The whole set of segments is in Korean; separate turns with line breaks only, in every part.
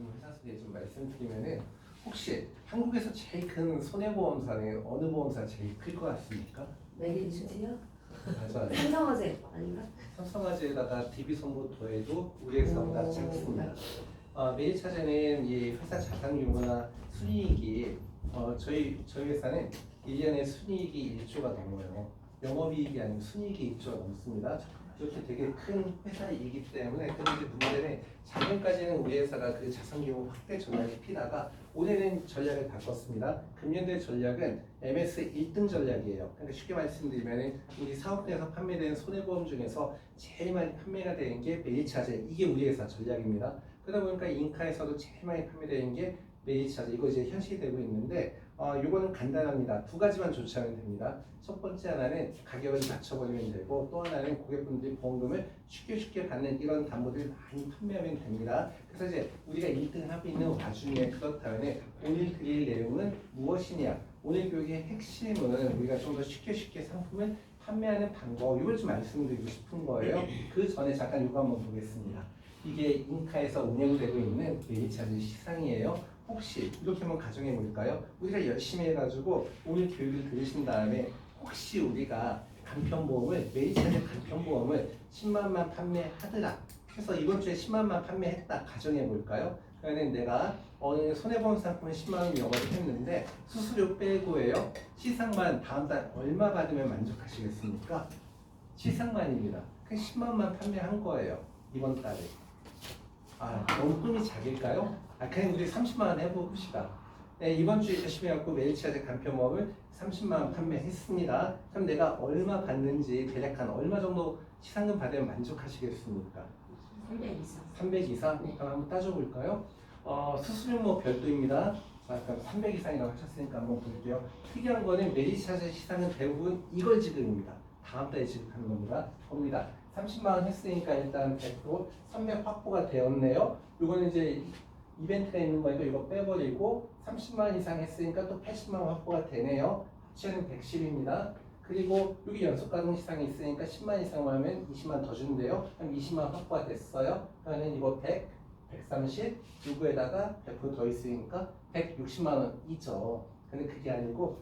좀 회사 소개 좀 말씀드리면은 혹시 한국에서 제일 큰 손해보험사는 어느 보험사 제일 클 것 같습니까?
메리츠요?
맞아요.
삼성화재 아닌가?
삼성화재에다가 DB손보 더해도 우리 회사보다 작습니다. 메리차제는 이 회사 자산 규모나 순이익이 저희 회사는 1년에 순이익이 1조가 넘어요. 영업이익이 아니고 순이익이 1조가 넘습니다. 이렇게 되게 큰 회사이기 때문에 근데 이제 문제는 작년까지는 우리 회사가 그 자산 규모 확대 전략을 피다가 올해는 전략을 바꿨습니다. 금년도의 전략은 MS 1등 전략이에요. 그러니까 쉽게 말씀드리면 우리 사업에서 판매되는 손해보험 중에서 제일 많이 판매가 되는 게 메리차제, 이게 우리 회사 전략입니다. 그러다 보니까 인카에서도 제일 많이 판매되는 게 메리차제, 이거 이제 현실이 되고 있는데 요거는 간단합니다. 두 가지만 조치하면 됩니다. 첫 번째 하나는 가격을 낮춰버리면 되고, 또 하나는 고객분들이 보험금을 쉽게 받는 이런 담보들을 많이 판매하면 됩니다. 그래서 이제 우리가 1등 하고 있는 와중에 그렇다면 오늘 드릴 내용은 무엇이냐? 오늘 교육의 핵심은 우리가 좀 더 쉽게 상품을 판매하는 방법, 이걸 좀 말씀드리고 싶은 거예요. 그 전에 잠깐 이거 한번 보겠습니다. 이게 인카에서 운영되고 있는 메리차제 시상이에요. 혹시 이렇게 한번 가정해 볼까요? 우리가 열심히 해가지고 오늘 교육을 들으신 다음에 혹시 우리가 간편보험을 메리차제 간편보험을 10만만 판매하더라. 그래서 이번 주에 10만만 판매했다 가정해 볼까요? 그러면 내가 손해보험 상품을 10만 원 영업을 했는데 수수료 빼고예요. 시상만 다음 달 얼마 받으면 만족하시겠습니까? 시상만입니다. 그 10만만 판매한 거예요. 이번 달에. 너무 꿈이 작을까요? 그냥 우리 30만 원 해봅시다. 네, 이번 주에 열심히 해갖고 메리차제 간편보험을 30만 원 판매했습니다. 그럼 내가 얼마 받는지 대략 한 얼마 정도 시상금 받으면 만족하시겠습니까?
300 이상.
300 이상?
네.
그럼 한번 따져볼까요? 수수료 뭐 별도입니다. 자, 그럼 300 이상이라고 하셨으니까 한번 볼게요. 특이한 거는 메리차제 시상은 대부분 이걸 지급입니다. 다음 달에 지급하는 겁니다. 봅니다. 30만 원 했으니까 일단 100도 300 확보가 되었네요. 이거는 이제 이벤트가 있는 거니까 이거 빼버리고 30만 원 이상 했으니까 또 80만 원 확보가 되네요. 합치는 110입니다. 그리고 여기 연속가동 시상이 있으니까 10만 이상 하면 20만 더 준대요. 그럼 20만 확보가 됐어요. 그러면 이거 100, 130, 누구에다가 100% 더 있으니까 160만 원이죠. 근데 그게 아니고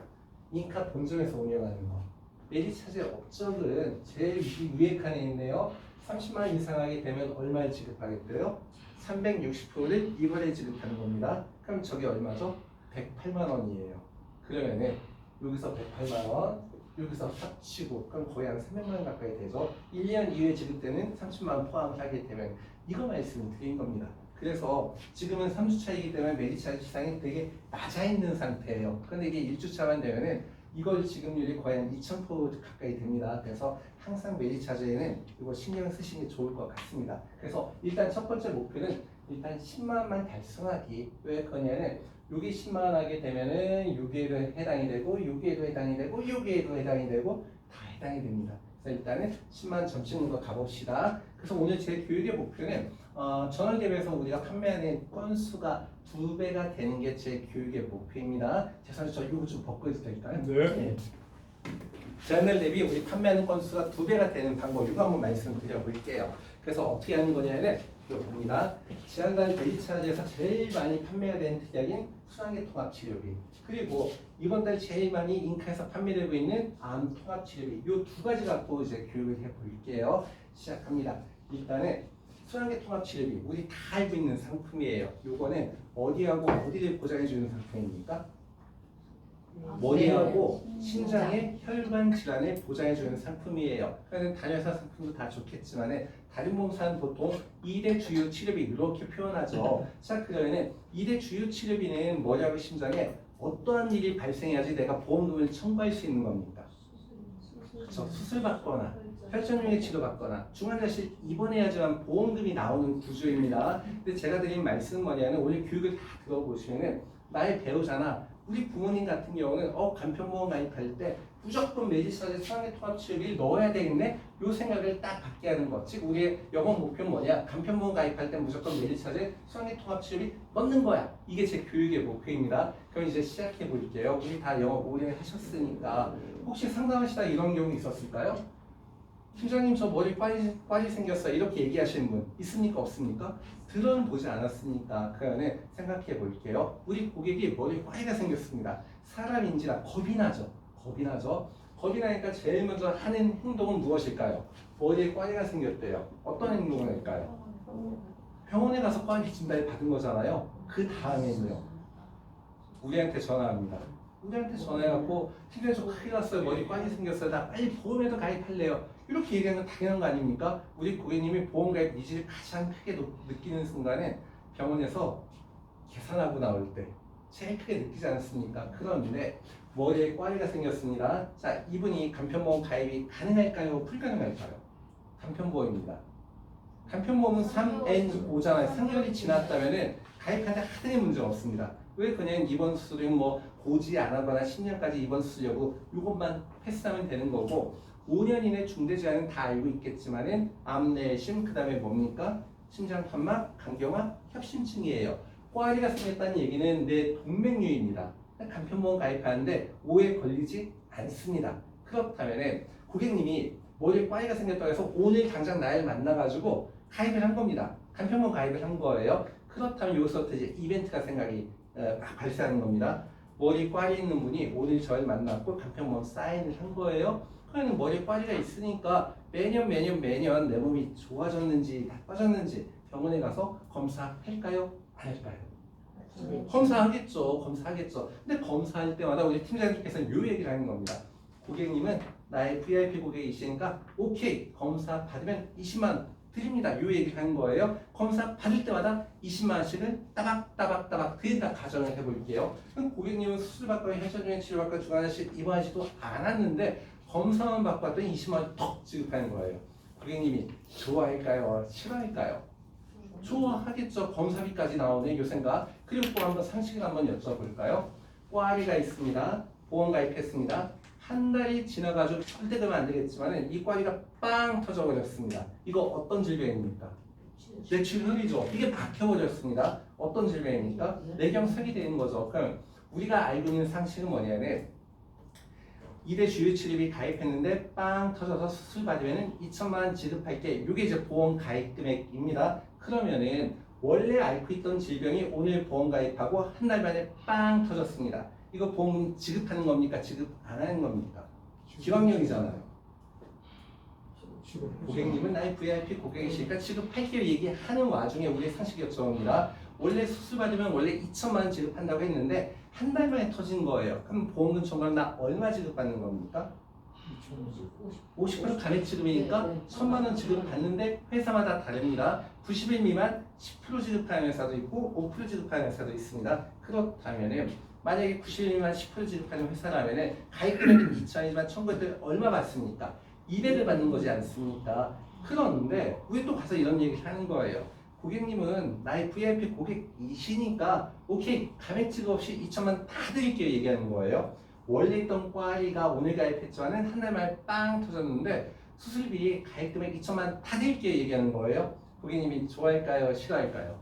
인카 본점에서 운영하는 거. 메리차제 업적은 제일 위에 칸에 있네요. 30만 원 이상 하게 되면 얼마를 지급하겠대요? 360%를 이번에 지급하는 겁니다. 그럼 저게 얼마죠? 108만 원이에요. 그러면은 여기서 108만 원, 여기서 합치고 그럼 거의 한 300만 원 가까이 되죠. 1년 이후에 지급되는 30만 원 포함하게 되면 이거 말씀을 드린 겁니다. 그래서 지금은 3주차이기 때문에 메리차제 시상이 되게 낮아 있는 상태예요. 근데 이게 1주차만 되면은 이걸 지급률이 거의 한 2000% 가까이 됩니다. 그래서 항상 메리차제에는 이거 신경 쓰시는 게 좋을 것 같습니다. 그래서 일단 첫 번째 목표는 일단 10만원만 달성하기. 왜 그러냐면 여기 10만원 하게 되면은 여기에도 해당이 되고 여기에도 해당이 되고 여기에도 해당이 되고 다 해당이 됩니다. 그래서 일단은 10만원 점 찍는 거 가봅시다. 그래서 오늘 제 교육의 목표는 전월 대비해서 우리가 판매하는 건수가 2배가 되는 게 제 교육의 목표입니다. 죄송해요. 저 이거 좀 벗고 있어도 될까요? 네. 전월 대비 우리 판매하는 건수가 2배가 되는 방법, 이거 한번 말씀드려 볼게요. 그래서 어떻게 하는 거냐면 이거 봅니다. 지난달 메리차제에서 제일 많이 판매가 되는 특약인 순환계 통합치료비, 그리고 이번 달 제일 많이 인카에서 판매되고 있는 암 통합치료비, 이 두 가지 갖고 이제 교육을 해볼게요. 시작합니다. 일단은 순환계 통합치료비 우리 다 알고 있는 상품이에요. 요거는 어디하고 어디를 보장해주는 상품입니까? 머리하고 신장의 혈관 질환을 보장해주는 상품이에요. 그래서 단열사 상품도 다 좋겠지만 다른 보험사는 보통 2대 주요 치료비 이렇게 표현하죠. 자, 그러면 2대 주요 치료비는 머리하고 심장에 어떠한 일이 발생해야지 내가 보험금을 청구할 수 있는 겁니까? 그렇죠. 수술 받거나 혈전용의 치료 받거나 중환자실 입원해야지만 보험금이 나오는 구조입니다. 근데 제가 드린 말씀은 뭐냐면 오늘 교육을 다 들어보시면은 나의 배우자나 우리 부모님 같은 경우는 간편보험 가입할 때 무조건 메리차제 순환계 통합치료비를 넣어야 되겠네? 요 생각을 딱 갖게 하는 것. 즉 우리의 영업 목표는 뭐냐? 간편보험 가입할 때 무조건 메리차제 순환계 통합치료비 넣는 거야. 이게 제 교육의 목표입니다. 그럼 이제 시작해 볼게요. 우리 다 영업 오래 하셨으니까 혹시 상담하시다 이런 경우 있었을까요? 팀장님 저 머리 꽈리 생겼어요. 이렇게 얘기하시는 분 있습니까? 없습니까? 들어는 보지 않았으니까 그러면 생각해 볼게요. 우리 고객이 머리 꽈리가 생겼습니다. 사람인지라 겁이 나죠. 겁이 나죠. 겁이 나니까 제일 먼저 하는 행동은 무엇일까요? 머리에 꽈리가 생겼대요. 어떤 행동을 할까요? 병원에 가서 꽈리 진단을 받은 거잖아요. 그 다음에는요. 우리한테 전화합니다. 우리한테 전화해갖고 팀장님 저 큰일 났어요. 머리 꽈리 생겼어요. 나 빨리 보험에도 가입할래요. 이렇게 얘기하는 건 당연한 거 아닙니까? 우리 고객님이 보험 가입 니즈를 가장 크게 느끼는 순간에 병원에서 계산하고 나올 때 제일 크게 느끼지 않습니까? 그런데 머리에 꽈리가 생겼습니다. 자, 이분이 간편보험 가입이 가능할까요? 불가능할까요? 간편보험입니다. 간편보험은 3N5잖아요. 3개월이 지났다면은 가입하는데 하등의 문제가 없습니다. 왜 그냥 입원 수술은 뭐 고지 안 하거나 10년까지 입원 수술 여부 이것만 패스하면 되는 거고 5년 이내 중대 재해는 다 알고 있겠지만은 암, 내심 그다음에 뭡니까? 심장판막, 간경화, 협심증이에요. 꽈리가 생겼다는 얘기는 내 동맥류입니다. 간편보험 가입하는데 오해 걸리지 않습니다. 그렇다면은 고객님이 머리에 꽈리가 생겼다고 해서 오늘 당장 날 만나가지고 가입을 한 겁니다. 간편보험 가입을 한 거예요. 그렇다면 여기서부터 이제 이벤트가 생각이 발생하는 겁니다. 머리 꽈리 있는 분이 오늘 저를 만났고 간편보험 사인을 한 거예요. 그러면 머리에 꽈리가 있으니까 매년 내 몸이 좋아졌는지 나빠졌는지 병원에 가서 검사할까요? 안 할까요? 검사하겠죠. 검사하겠죠. 근데 검사할 때마다 우리 팀장님께서는 요 얘기를 하는 겁니다. 고객님은 나의 VIP 고객이시니까 오케이 검사 받으면 20만 원 드립니다. 요 얘기를 하는 거예요. 검사 받을 때마다 20만 원씩을 따박따박 드린다 가정을 해볼게요. 그럼 고객님은 수술 받거나 혈전 중에 치료 받거나 중환자실 입원하지도 않았는데 검사만 받고 왔더니 20만 원 턱 지급하는 거예요. 고객님이 좋아할까요? 싫어할까요? 좋아하겠죠. 검사비까지 나오는 요 생각. 그리고 또 한번 상식을 한번 여쭤볼까요? 꽈리가 있습니다. 보험 가입했습니다. 한 달이 지나가지고 절대 그러면 안 되겠지만 이 꽈리가 빵 터져버렸습니다. 이거 어떤 질병입니까? 뇌출혈이죠. 이게 박혀버렸습니다. 어떤 질병입니까? 뇌경색이 되는 거죠. 그럼 우리가 알고 있는 상식은 뭐냐면 2대 주요 치료비 가입했는데 빵 터져서 수술 받으면 2천만 원 지급할게. 이게 이제 보험 가입 금액입니다. 그러면은 원래 앓고 있던 질병이 오늘 보험 가입하고 한 달 만에 빵 터졌습니다. 이거 보험 지급하는 겁니까? 지급 안 하는 겁니까? 기왕령이잖아요. 고객님은 나의 VIP 고객이시니까 지급할게요 얘기하는 와중에 우리의 상식이 여쭤봅니다. 원래 수술 받으면 원래 2천만 원 지급한다고 했는데 한 달 만에 터진 거예요. 그럼 보험금 총괄 나 얼마 지급받는 겁니까? 50% 감액 지급이니까 1,000만 원 지급받는데 회사마다 다릅니다. 90일 미만 10% 지급하는 회사도 있고 5% 지급하는 회사도 있습니다. 그렇다면은 만약에 90일 미만 10% 지급하는 회사라면은 가입 금액은 2천이지만 청구했더니 얼마 받습니까? 200을 받는 거지 않습니까? 그런데 우리 또 가서 이런 얘기를 하는 거예요. 고객님은 나의 VIP 고객이시니까 오케이 감액 지급 없이 2천만 다 드릴게요 얘기하는 거예요. 원래 있던 꽈리가 오늘 가입했지만은 한 달 만에 빵 터졌는데 수술비 가입 금액 2천만 다 드릴게요 얘기하는 거예요. 고객님이 좋아할까요? 싫어할까요?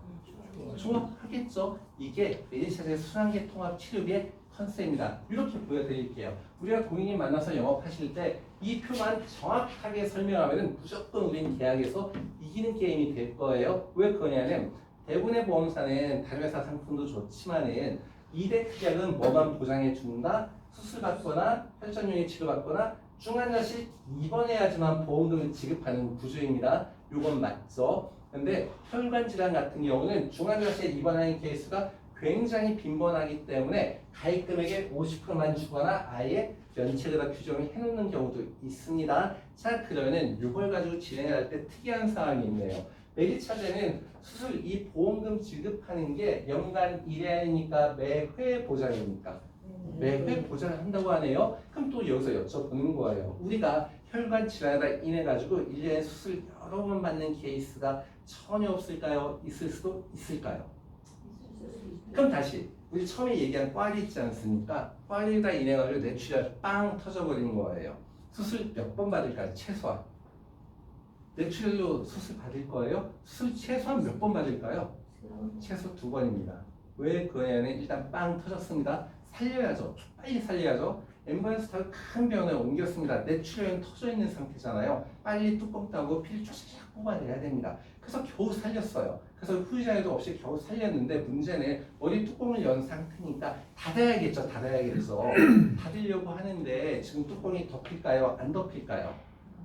좋아하겠죠. 이게 메디차의 순환계 통합 치료비의 컨셉입니다. 이렇게 보여드릴게요. 우리가 고객님 만나서 영업하실 때 이 표만 정확하게 설명하면 무조건 우린 계약에서 이기는 게임이 될 거예요. 왜 그러냐면 대부분의 보험사는 다른 회사 상품도 좋지만은 2대 특약은 뭐만 보장해 준다? 수술 받거나 혈전용에 치료받거나 중환자실 입원해야지만 보험금을 지급하는 구조입니다. 요건 맞죠? 근데 혈관 질환 같은 경우는 중환자실에 입원하는 케이스가 굉장히 빈번하기 때문에 가입 금액의 50%만 주거나 아예 면책을 다 규정을 해놓는 경우도 있습니다. 자, 그러면은 이걸 가지고 진행할 때 특이한 사항이 있네요. 메디차제는 수술 이 보험금 지급하는 게 연간 1회니까 매회 보장입니까? 매회 보장을 한다고 하네요. 그럼 또 여기서 여쭤보는 거예요. 우리가 혈관 질환에 인해 가지고 1년에 수술 여러 번 받는 케이스가 전혀 없을까요? 있을 수도 있을까요? 그럼 다시 우리 처음에 얘기한 꽈리 있지 않습니까? 꽈리가 인해 가지고 뇌출혈 빵 터져버린 거예요. 수술 몇 번 받을까요? 최소한 뇌출혈로 수술 받을 거예요? 수술 최소한 몇 번 받을까요? 최소 2번입니다. 왜 그러냐면 일단 빵 터졌습니다. 살려야죠. 빨리 살려야죠. 엠버스터가 큰 병원에 옮겼습니다. 뇌출혈은 터져 있는 상태잖아요. 빨리 뚜껑 따고 피를 쫙쫙 뽑아내야 됩니다. 그래서 겨우 살렸어요. 그래서 후유장애도 없이 겨우 살렸는데 문제는 머리 뚜껑을 연 상태니까 닫아야겠죠. 닫아야겠죠. 닫으려고 하는데 지금 뚜껑이 덮일까요? 안 덮일까요?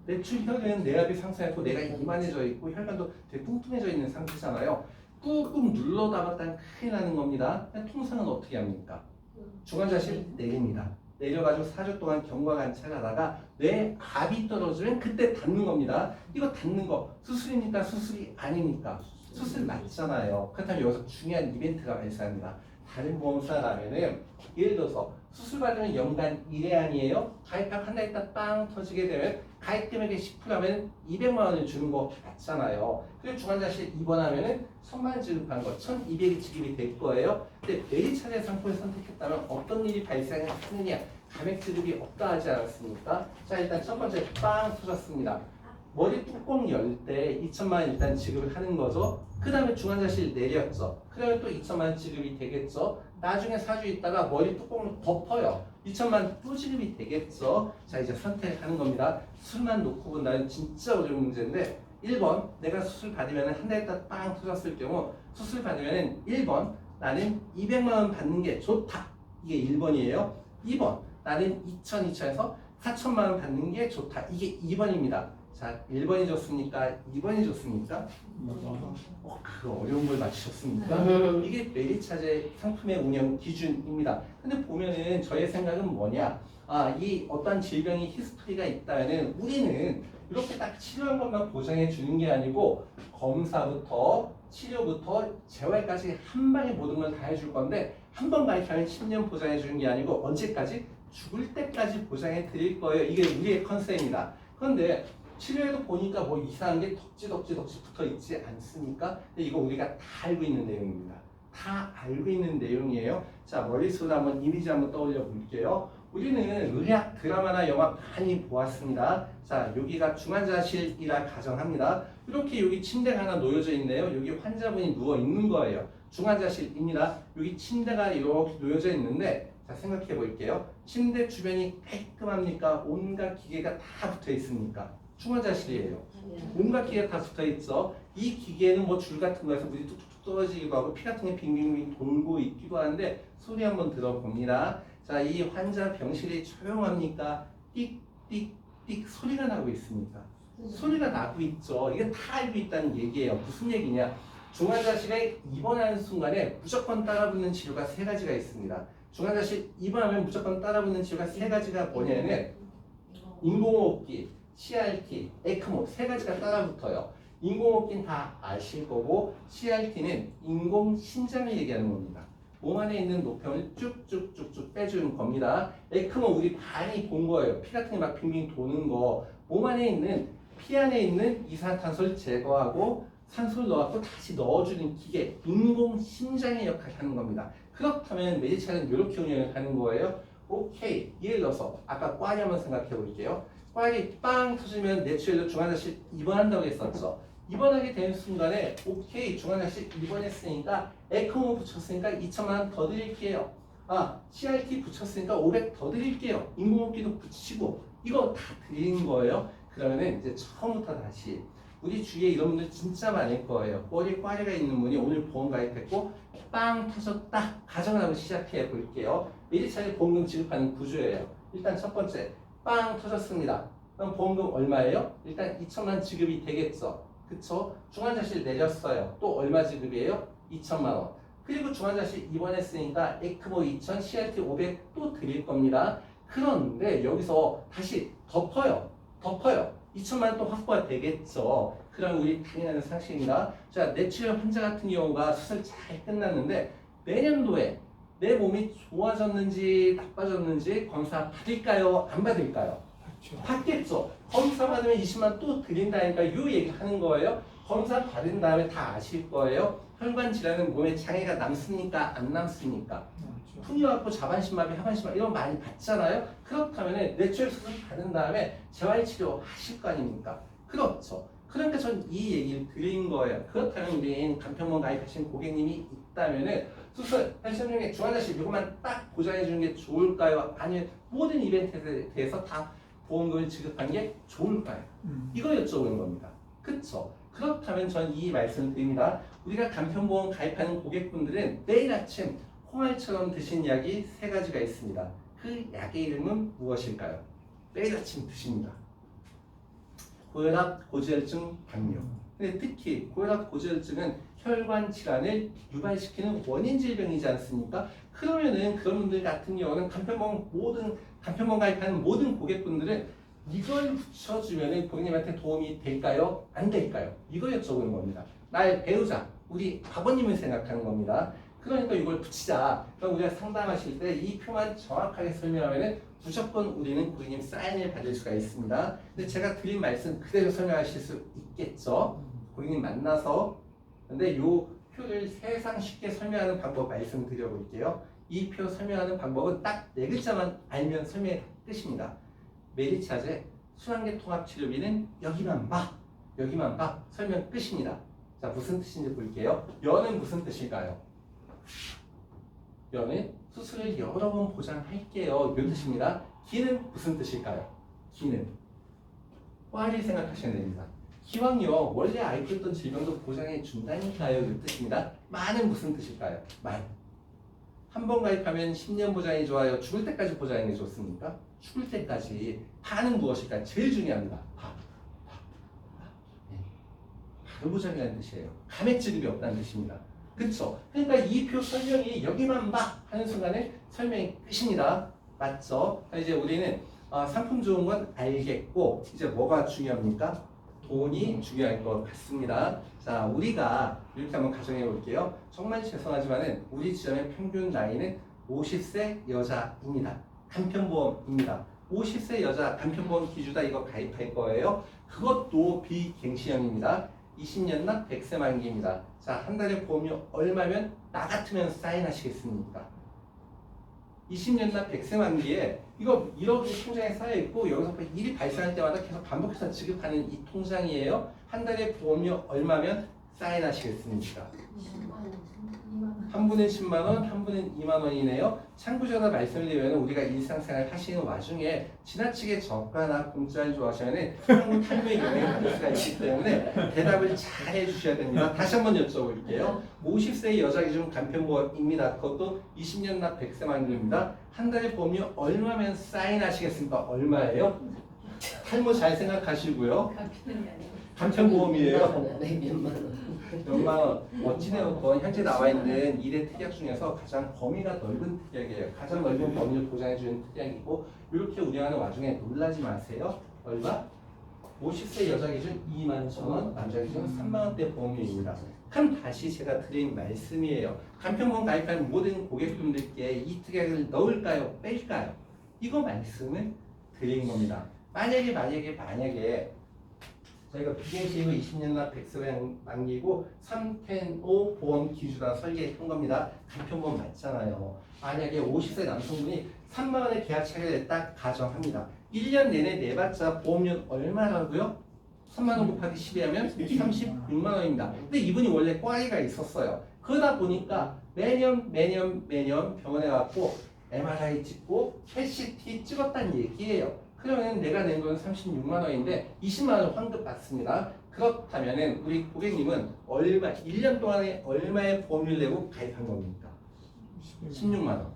뇌출혈은 뇌압이 상승했고 뇌가 이만해져 있고 혈관도 되게 뚱뚱해져 있는 상태잖아요. 꾹꾹 눌러 담았다는 큰일 나는 겁니다. 통상은 어떻게 합니까? 중환자실 내립니다. 내려가지고 4주 동안 경과 관찰하다가 뇌압이 떨어지면 그때 닫는 겁니다. 이거 닫는 거 수술입니까? 수술이 아닙니까? 수술 맞잖아요. 그렇다면 여기서 중요한 이벤트가 발생합니다. 다른 보험사라면은 예를 들어서 수술 받으면 연간 1회안이에요. 가입값 한 달 있다 빵 터지게 되면 가입 금액의 10%하면 200만 원을 주는 거 맞잖아요. 그리고 중환자실 입원하면은 1000만 지급한 거 1200이 지급이 될 거예요. 근데 매일차례 상품을 선택했다면 어떤 일이 발생하느냐? 감액 지급이 없다 하지 않았습니까? 자, 일단 첫 번째 빵 터졌습니다. 머리 뚜껑 열 때 2천만 원 일단 지급을 하는 거죠. 그 다음에 중환자실 내렸죠. 그 다음에 또 2천만 원 지급이 되겠죠. 나중에 4주 있다가 머리 뚜껑을 덮어요. 2천만 원 또 지급이 되겠죠. 자, 이제 선택하는 겁니다. 술만 놓고 본다면 진짜 어려운 문제인데 1번 내가 수술 받으면 한 달 있다 빵 터졌을 경우 수술 받으면 1번 나는 200만 원 받는 게 좋다. 이게 1번이에요. 2번 나는 2천에서 4천만 원 받는 게 좋다. 이게 2번입니다. 자, 1번이 좋습니까? 2번이 좋습니까? 그 어려운 걸 맞추셨습니까? 이게 메리차제 상품의 운영 기준입니다. 근데 보면은 저의 생각은 뭐냐? 이 어떤 질병이 히스토리가 있다면은 우리는 이렇게 딱 치료한 것만 보장해 주는 게 아니고 검사부터 치료부터 재활까지 한 방에 모든 걸 다 해줄 건데 한 번 가입하면 10년 보장해 주는 게 아니고 언제까지? 죽을 때까지 보장해 드릴 거예요. 이게 우리의 컨셉입니다. 그런데 치료에도 보니까 뭐 이상한 게 덕지 붙어 있지 않습니까? 근데 이거 우리가 다 알고 있는 내용입니다. 다 알고 있는 내용이에요. 자, 머릿속에 한번 이미지 한번 떠올려 볼게요. 우리는 의학 드라마나 영화 많이 보았습니다. 자, 여기가 중환자실이라 가정합니다. 이렇게 여기 침대가 하나 놓여져 있네요. 여기 환자분이 누워 있는 거예요. 중환자실입니다. 여기 침대가 이렇게 놓여져 있는데 자, 생각해 볼게요. 침대 주변이 깔끔합니까? 온갖 기계가 다 붙어 있습니까? 중환자실이에요. 온갖 기계가 다 붙어 있죠. 이 기계는 뭐 줄 같은 거에서 물이 뚝뚝 떨어지기도 하고 피 같은 게 빙빙빙 돌고 있기도 하는데 소리 한번 들어봅니다. 자, 이 환자 병실이 조용합니까? 띡띡띡 소리가 나고 있습니까? 소리가 나고 있죠. 이게 다 알고 있다는 얘기예요. 무슨 얘기냐? 중환자실에 입원하는 순간에 무조건 따라붙는 치료가 세 가지가 있습니다. 중환자실 입원하면 무조건 따라붙는 치료가 세 가지가 뭐냐면 인공호흡기, CRT, 에크모 세 가지가 따라붙어요. 인공호흡기는 다 아실 거고 CRT는 인공심장을 얘기하는 겁니다. 몸 안에 있는 노폐물을 쭉쭉쭉쭉 빼주는 겁니다. 에크모 우리 많이 본 거예요. 피 같은 게 막 빙빙 도는 거. 몸 안에 있는 피 안에 있는 이산화탄소를 제거하고 산소를 넣어갖고 다시 넣어주는 기계 인공심장의 역할을 하는 겁니다. 그렇다면 메디차는 이렇게 운영을 하는 거예요. 오케이. 예를 들어서 아까 꽈리 한번 생각해 볼게요. 꽈리 빵 터지면 뇌출혈로 중환자실 입원한다고 했었죠. 입원하게 되는 순간에 오케이 중환자실 입원했으니까 에크모 붙였으니까 2천만 원 더 드릴게요. CRT 붙였으니까 500 더 드릴게요. 인공호흡기도 붙이고 이거 다 드리는 거예요. 그러면은 이제 처음부터 다시 우리 주위에 이런 분들 진짜 많을 거예요. 머리에 꽈리가 있는 분이 오늘 보험 가입했고 빵 터졌다 가정을 하고 시작해 볼게요. 메디차에 보험금 지급하는 구조예요. 일단 첫 번째 빵 터졌습니다. 그럼 보험금 얼마예요? 일단 2천만 지급이 되겠죠. 그쵸? 중환자실 내렸어요. 또 얼마 지급이에요? 2천만 원. 그리고 중환자실 입원했으니까 에크모 2천, CRT 500 또 드릴 겁니다. 그런데 여기서 다시 덮어요. 2천만 원 또 확보가 되겠죠. 그럼 우리 당연한 상식입니다. 자, 뇌출혈 환자 같은 경우가 수술 잘 끝났는데 내년도에 내 몸이 좋아졌는지 나빠졌는지 검사 받을까요? 안 받을까요? 받겠죠. 검사 받으면 20만 원 또 드린다니까 이 얘기 하는 거예요. 검사 받은 다음에 다 아실 거예요. 혈관 질환은 몸에 장애가 남습니까? 안 남습니까? 풍요압부, 자반신마비, 하반신마비 이런 거 많이 받잖아요. 그렇다면 뇌출혈 수술 받은 다음에 재활치료 하실 거 아닙니까? 그렇죠. 그러니까 전 이 얘기를 드린 거예요. 그렇다면 우리 간편보험 가입하신 고객님이 있다면은 수술 헬스 중에 중환자실 이것만 딱 보장해 주는 게 좋을까요? 아니면 모든 이벤트에 대해서 다 보험금을 지급하는 게 좋을까요? 이걸 여쭤보는 겁니다. 그쵸? 그렇다면 전 이 말씀을 드립니다. 우리가 간편보험 가입하는 고객분들은 매일 아침 홍알처럼 드신 약이 3가지가 있습니다. 그 약의 이름은 무엇일까요? 매일 아침 드십니다. 고혈압, 고지혈증, 당뇨. 근데 특히 고혈압, 고지혈증은 혈관 질환을 유발시키는 원인 질병이지 않습니까? 그러면은 그런 분들 같은 경우는 간편보험 가입하는 모든 고객분들은 이걸 붙여주면은 고객님한테 도움이 될까요? 안 될까요? 이걸 여쭤보는 겁니다. 나의 배우자, 우리 아버님을 생각하는 겁니다. 그러니까 이걸 붙이자. 그럼 우리가 상담하실 때 이 표만 정확하게 설명하면은 무조건 우리는 고객님 사인을 받을 수가 있습니다. 근데 제가 드린 말씀 그대로 설명하실 수 있겠죠? 고객님 만나서. 근데 요 표를 세상 쉽게 설명하는 방법 말씀드려 볼게요. 이 표 설명하는 방법은 딱 4글자만 알면 설명의 끝입니다. 메디차제 순환계통합치료비는 여기만 봐. 여기만 봐. 설명 끝입니다. 자, 무슨 뜻인지 볼게요. 여는 무슨 뜻일까요? 여는 수술을 여러 번 보장할게요. 이 뜻입니다. 기는 무슨 뜻일까요? 기는 꽈리 생각하셔야 됩니다. 기왕요 원래 앓고 있던 질병도 보장해 준다니까요. 이 뜻입니다. 만은 무슨 뜻일까요? 만. 한 번 가입하면 10년 보장이 좋아요. 죽을 때까지 보장하는 게 좋습니까? 죽을 때까지. 파는 무엇일까요? 제일 중요합니다. 네. 바로 보장이라는 뜻이에요. 감액 지급이 없다는 뜻입니다. 그쵸? 그러니까 이 표 설명이 여기만 봐 하는 순간에 설명이 끝입니다. 맞죠? 이제 우리는 상품 좋은 건 알겠고 이제 뭐가 중요합니까? 돈이 중요할 것 같습니다. 자, 우리가 이렇게 한번 가정해 볼게요. 정말 죄송하지만은 우리 지점의 평균 나이는 50세 여자입니다. 간편보험입니다. 50세 여자 간편보험 기준다 이거 가입할 거예요. 그것도 비갱신형입니다. 20년 납 100세 만기입니다. 자, 한 달에 보험료 얼마면 나 같으면 사인하시겠습니까? 20년 납 100세 만기에 이거 1억이 통장에 쌓여있고 여기서부터 일이 발생할 때마다 계속 반복해서 지급하는 이 통장이에요. 한 달에 보험료 얼마면 사인하시겠습니까? 한 분은 10만 원, 한 분은 2만 원이네요. 참고적으로 말씀을 드리면 우리가 일상생활 하시는 와중에 지나치게 저가나 공짜를 좋아하시면 한국 탈모에 영향을 수가 있기 때문에 대답을 잘 해주셔야 됩니다. 다시 한번 여쭤볼게요. 50세 여자 기준 간편보험입니다. 그것도 20년 납 100세 만기입니다. 한 달에 보험료 얼마면 사인하시겠습니까? 얼마예요? 탈모 잘 생각하시고요. 간편보험이에요. 몇만 원. 어찌되었건 현재 나와 있는 2대 특약 중에서 가장 범위가 넓은 특약이에요. 가장 넓은 범위를 보장해주는 특약이고 이렇게 운영하는 와중에 놀라지 마세요. 얼마? 50세 여자 기준 2만 1,000원, 남자 기준 3만 원대 보험료입니다. 그럼 다시 제가 드린 말씀이에요. 간편보험 가입한 모든 고객분들께 이 특약을 넣을까요? 뺄까요? 이거 말씀을 드린 겁니다. 만약에 저희가 비갱신이고 20년 납 100세 만기고 310 보험 기준으로 설계한 겁니다. 간편보험 맞잖아요. 만약에 50세 남성분이 3만 원의 계약 체결을 딱 가정합니다. 1년 내내 내봤자 보험료 얼마라고요? 3만 원 곱하기 12 하면 36만 원입니다. 근데 이분이 원래 꽈리가 있었어요. 그러다 보니까 매년 병원에 가고 MRI 찍고 PET-CT 찍었다는 얘기예요. 그러면 내가 낸 돈 36만 원인데 20만 원 환급 받습니다. 그렇다면은 우리 고객님은 1년 동안에 얼마의 보험료를 내고 가입한 겁니까? 16만 원.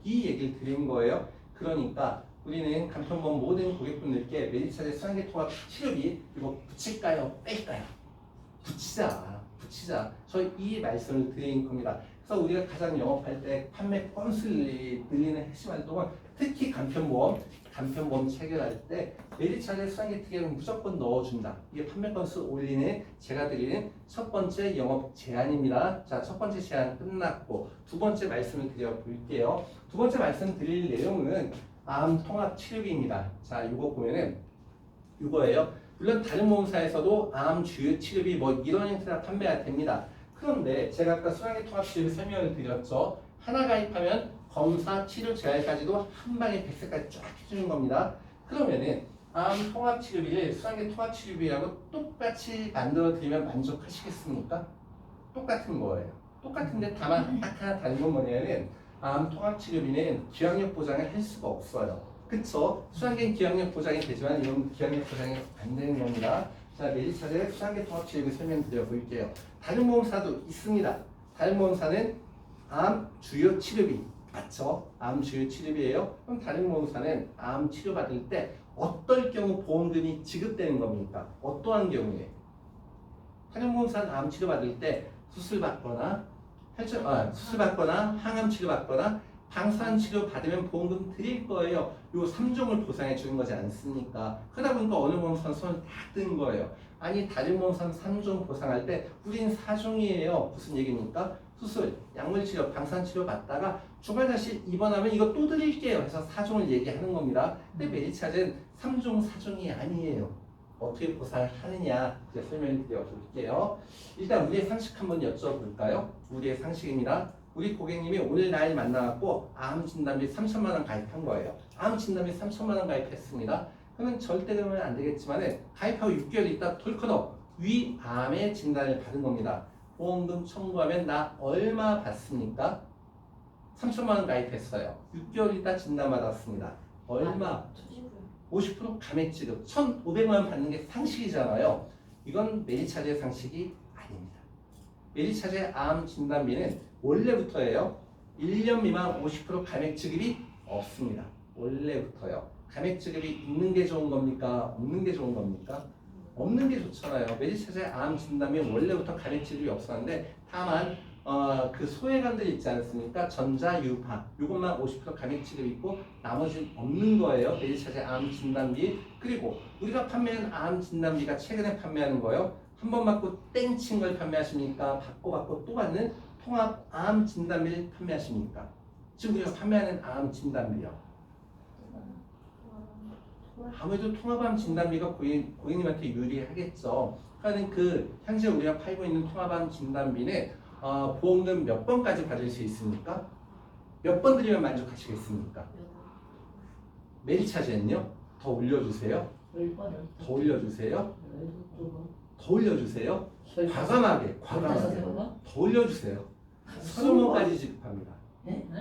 이 얘기를 드린 거예요. 그러니까 우리는 간편보험 모든 고객분들께 메디차제 순환계통합 치료비 이거 붙일까요? 뺄까요? 붙이자. 저희 이 말씀을 드린 겁니다. 그래서 우리가 가장 영업할 때 판매 건수를 늘리는 핵심 활동은 특히 간편보험 체결할 때 메디차제 순환계 특약은 무조건 넣어준다. 이게 판매 건수 올리는 제가 드리는 첫 번째 영업 제안입니다. 자, 첫 번째 제안 끝났고 두 번째 말씀을 드려볼게요. 두 번째 말씀 드릴 내용은 암 통합 치료비입니다. 자, 이거 보면은 이거예요. 물론 다른 보험사에서도 암 주요 치료비 뭐 이런 형태로 판매가 됩니다. 그런데 제가 아까 순환계 통합 치료비 설명을 드렸죠. 하나 가입하면 검사, 치료, 재활까지도 한 방에 100세까지 쫙 해주는 겁니다. 그러면은 암 통합 치료비를 순환계 통합 치료비라고 똑같이 만들어 드리면 만족하시겠습니까? 똑같은 거예요. 똑같은데 다만 딱 하나 다른 건 뭐냐면 암 통합치료비는 기왕력 보장을 할 수가 없어요. 그쵸? 수환경 기왕력 보장이 되지만 이건 기왕력 보장이 안 되는 겁니다. 자, 메디차제 수환경 통합치료비 설명드려 볼게요. 다른 보험사도 있습니다. 다른 보험사는 암 주요 치료비 맞죠? 암 주요 치료비예요. 그럼 다른 보험사는 암 치료 받을 때 어떨 경우 보험금이 지급되는 겁니까? 어떠한 경우에? 다른 보험사는 암 치료 받을 때 수술 받거나 수술 받거나 항암 치료 받거나 방사선 치료 받으면 보험금 드릴 거예요. 요 3종을 보상해 주는 거지 않습니까? 그러다 보니까 어느 보험사는 손을 딱 든 거예요. 아니 다른 보험사는 3종 보상할 때 우린 4종이에요. 무슨 얘기입니까? 수술, 약물 치료, 방사선 치료 받다가 주말 다시 입원하면 이거 또 드릴게요. 해서 4종을 얘기하는 겁니다. 근데 메디차제는 3종, 4종이 아니에요. 어떻게 보상을 하느냐 이제 설명을 드려볼게요. 일단 우리의 상식 한번 여쭤볼까요? 우리의 상식입니다. 우리 고객님이 오늘 날 만나갖고 암 진단비 3천만 원 가입한 거예요. 암 진단비 3천만 원 가입했습니다. 그러면 절대 그러면 안 되겠지만 가입하고 6개월 있다 털커덕 위암의 진단을 받은 겁니다. 보험금 청구하면 나 얼마 받습니까? 3천만 원 가입했어요. 6개월 있다 진단 받았습니다. 얼마? 50% 감액 지급 1,500만 원 받는 게 상식이잖아요. 이건 메디차제 상식이 아닙니다. 메디차제 암 진단비는 원래부터예요. 1년 미만 50% 감액 지급이 없습니다. 원래부터요. 감액 지급이 있는 게 좋은 겁니까? 없는 게 좋은 겁니까? 없는 게 좋잖아요. 메디차제 암 진단비 원래부터 감액 지급이 없었는데 다만 그 소외감들 있지 않습니까? 전자, 유파 이것만 50% 감액 지급 있고 나머지는 없는 거예요. 메디차제 암 진단비. 그리고 우리가 판매하는 암 진단비가 최근에 판매하는 거요. 한 번 받고 땡친 걸 판매하십니까? 받고 또 받는 통합 암 진단비를 판매하십니까? 지금 우리가 판매하는 암 진단비요. 아무래도 통합암 진단비가 고객님한테 유리하겠죠. 그러니까 그 현재 우리가 팔고 있는 통합암 진단비는 보험금 몇 번까지 받을 수 있습니까? 몇 번 드리면 만족하시겠습니까? 메디차제는요? 더 올려주세요. 더 올려주세요. 더 올려주세요. 과감하게 더 올려주세요. 30번까지 지급합니다.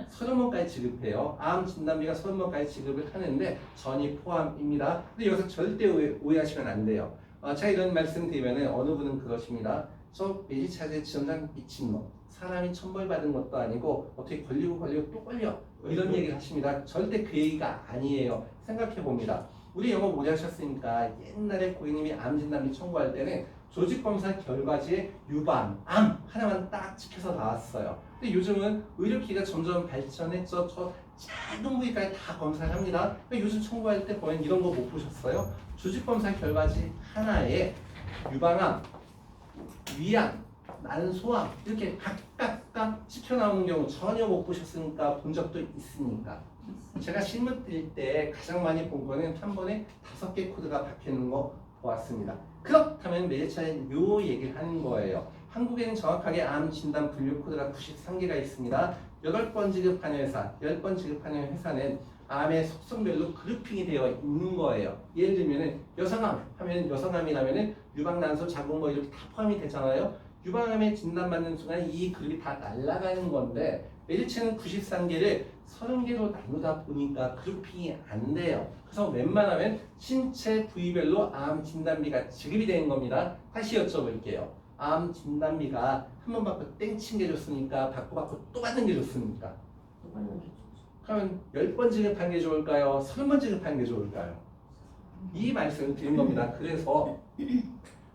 30번까지 지급해요. 암 진단비가 30번까지 지급을 하는데 전이 포함입니다. 근데 여기서 절대 오해하시면 안 돼요. 제가 이런 말씀 드리면 어느 분은 그러십니다. 저 메디차제 지원장 미친놈. 사람이 천벌받은 것도 아니고 어떻게 걸리고 또 걸려. 이런 얘기를 하십니다. 절대 그 얘기가 아니에요. 생각해 봅니다. 우리 영어 오래 하셨으니까 옛날에 고객님이 암 진단비 청구할 때는 조직검사 결과지에 유방, 암 하나만 딱 찍혀서 나왔어요. 근데 요즘은 의료기기가 점점 발전했죠. 저 작은 부위까지 다 검사를 합니다. 요즘 청구할 때 보면 이런 거 못 보셨어요? 조직검사 결과지 하나에 유방암, 위암, 난소암 이렇게 각각 찍혀 나오는 경우 전혀 못 보셨으니까 본 적도 있으니까. 제가 실무 뛸 때 가장 많이 본 거는 한 번에 5개 코드가 박혀 있는 거 보았습니다. 그렇다면 메디차는 요 얘기를 하는 거예요. 한국에는 정확하게 암 진단 분류 코드가 93개가 있습니다. 8번 지급하는 회사, 10번 지급하는 회사는 암의 속성별로 그룹핑이 되어 있는 거예요. 예를 들면 여성암 하면 여성암이라면 유방난소, 자궁뭐 이렇게 다 포함이 되잖아요. 유방암에 진단받는 순간 이 그룹이 다 날아가는 건데 메디차는 93개를 30개로 나누다 보니까 그룹핑이 안 돼요. 그래서 웬만하면 신체 부위별로 암 진단비가 지급이 되는 겁니다. 다시 여쭤볼게요. 암 진단비가 한 번 받고 땡친 게 좋습니까? 받고 또 받는 게 좋습니까? 그러면 10번 지급하는 게 좋을까요? 30번 지급하는 게 좋을까요? 이 말씀을 드린 겁니다. 그래서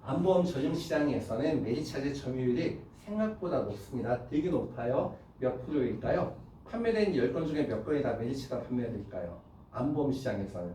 암보험 전용시장에서는 메디차제 점유율이 생각보다 높습니다. 되게 높아요. 몇 프로일까요? 판매된 10건 중에 몇 건이 다 메디차가 판매될까요? 암보험 시장에서는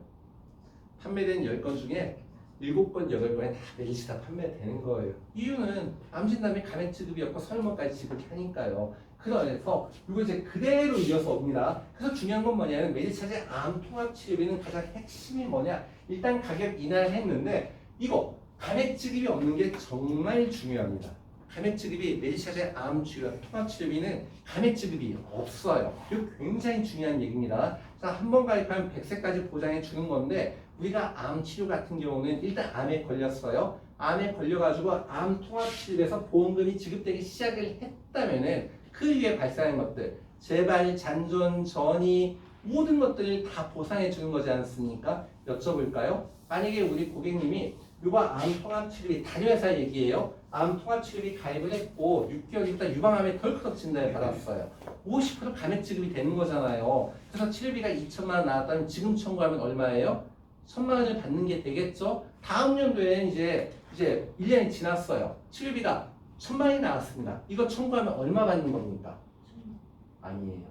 판매된 10건 중에 7건, 8건에 다 메디차가 판매되는 거예요. 이유는 암 진단비 감액 지급이었고 30번까지 지급하니까요. 그래서 이거 이제 그대로 이어서 옵니다. 그래서 중요한 건 뭐냐면 메디차제 암 통합 치료비는 가장 핵심이 뭐냐? 일단 가격 인하를 했는데 이거 감액 지급이 없는 게 정말 중요합니다. 감액 지급이 메디차제 암 치료 통합 치료비는 감액 지급이 없어요. 이거 굉장히 중요한 얘기입니다. 자, 한 번 가입하면 100세까지 보장해 주는 건데 우리가 암 치료 같은 경우는 일단 암에 걸렸어요. 암에 걸려가지고 암 통합치료에서 보험금이 지급되기 시작을 했다면은 그 이후에 발생한 것들 재발, 잔존, 전이 모든 것들을 다 보상해 주는 거지 않습니까? 여쭤볼까요? 만약에 우리 고객님이 이거 암 통합치료비 다른 회사 얘기예요. 암 통합치료비 가입을 했고 6개월 있다 유방암에 덜컥 진단을 받았어요. 50% 감액 지급이 되는 거잖아요. 그래서 치료비가 2천만 원 나왔다면 지금 청구하면 얼마예요? 1천만 원을 받는 게 되겠죠? 다음 연도에는 이제 1년이 지났어요. 치료비가 1천만 원이 나왔습니다. 이거 청구하면 얼마 받는 겁니까? 아니에요.